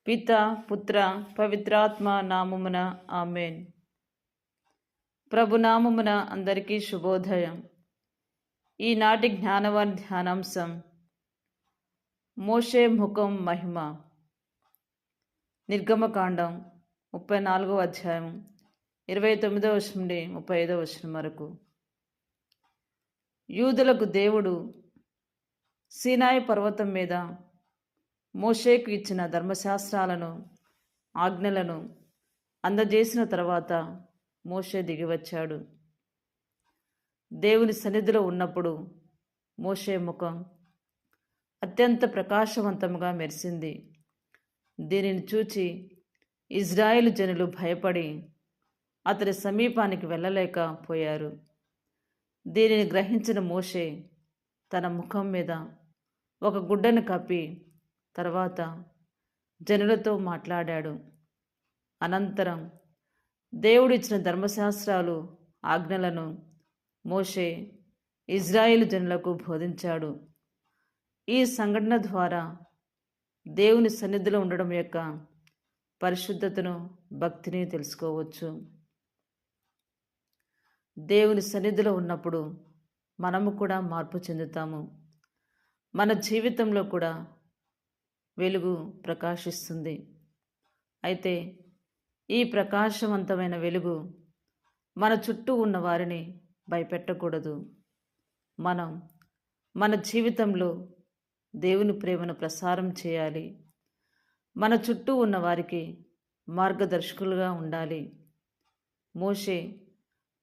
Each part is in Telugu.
పిత పుత్ర పవిత్రాత్మ నామమున ఆమెన్. ప్రభునామమున అందరికీ శుభోదయం. ఈనాటి జ్ఞానవాన్ ధ్యానాంశం మోషే ముఖం మహిమ. నిర్గమకాండం 34వ అధ్యాయం 29వ వచనం నుండి 35వ వచనం వరకు. యూదులకు దేవుడు సీనాయి పర్వతం మీద మోషేకు ఇచ్చిన ధర్మశాస్త్రాలను, ఆజ్ఞలను అందజేసిన తర్వాత మోషే దిగివచ్చాడు. దేవుని సన్నిధిలో ఉన్నప్పుడు మోషే ముఖం అత్యంత ప్రకాశవంతంగా మెరిసింది. దీనిని చూచి ఇజ్రాయేలు జనులు భయపడి అతడి సమీపానికి వెళ్ళలేకపోయారు. దీనిని గ్రహించిన మోషే తన ముఖం మీద ఒక గుడ్డను కప్పి తర్వాత జనులతో మాట్లాడాడు. అనంతరం దేవుడిచ్చిన ధర్మశాస్త్రాలు, ఆజ్ఞలను మోషే ఇజ్రాయేలు జనులకు బోధించాడు. ఈ సంఘటన ద్వారా దేవుని సన్నిధిలో ఉండడం యొక్క పరిశుద్ధతను, భక్తిని తెలుసుకోవచ్చు. దేవుని సన్నిధిలో ఉన్నప్పుడు మనము కూడా మార్పు చెందుతాము. మన జీవితంలో కూడా వెలుగు ప్రకాశిస్తుంది. అయితే ఈ ప్రకాశవంతమైన వెలుగు మన చుట్టూ ఉన్న వారిని భయపెట్టకూడదు. మనం మన జీవితంలో దేవుని ప్రేమను ప్రసారం చేయాలి. మన చుట్టూ ఉన్న వారికి మార్గదర్శకులుగా ఉండాలి. మోషే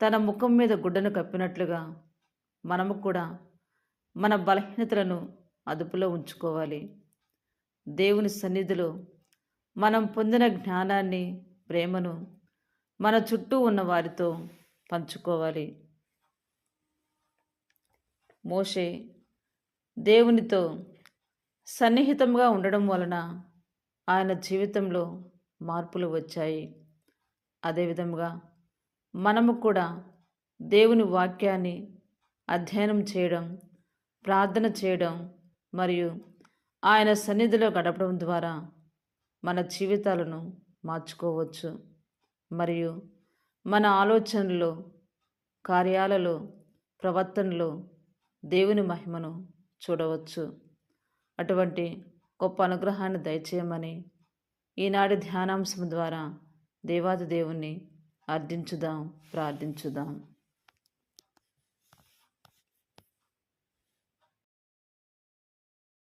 తన ముఖం మీద గుడ్డను కప్పినట్లుగా మనము కూడా మన బలహీనతలను అదుపులో ఉంచుకోవాలి. దేవుని సన్నిధిలో మనం పొందిన జ్ఞానాన్ని, ప్రేమను మన చుట్టూ ఉన్న వారితో పంచుకోవాలి. మోషే దేవునితో సన్నిహితంగా ఉండడం వలన ఆయన జీవితంలో మార్పులు వచ్చాయి. అదేవిధంగా మనము కూడా దేవుని వాక్యాన్ని అధ్యయనం చేయడం, ప్రార్థన చేయడం మరియు ఆయన సన్నిధిలో గడపడం ద్వారా మన జీవితాలను మార్చుకోవచ్చు మరియు మన ఆలోచనలో, కార్యాలలో, ప్రవర్తనలో దేవుని మహిమను చూడవచ్చు. అటువంటి గొప్ప అనుగ్రహాన్ని దయచేయమని ఈనాటి ధ్యానాంశం ద్వారా దేవాది దేవుణ్ణి అర్థించుదాం, ప్రార్థించుదాం.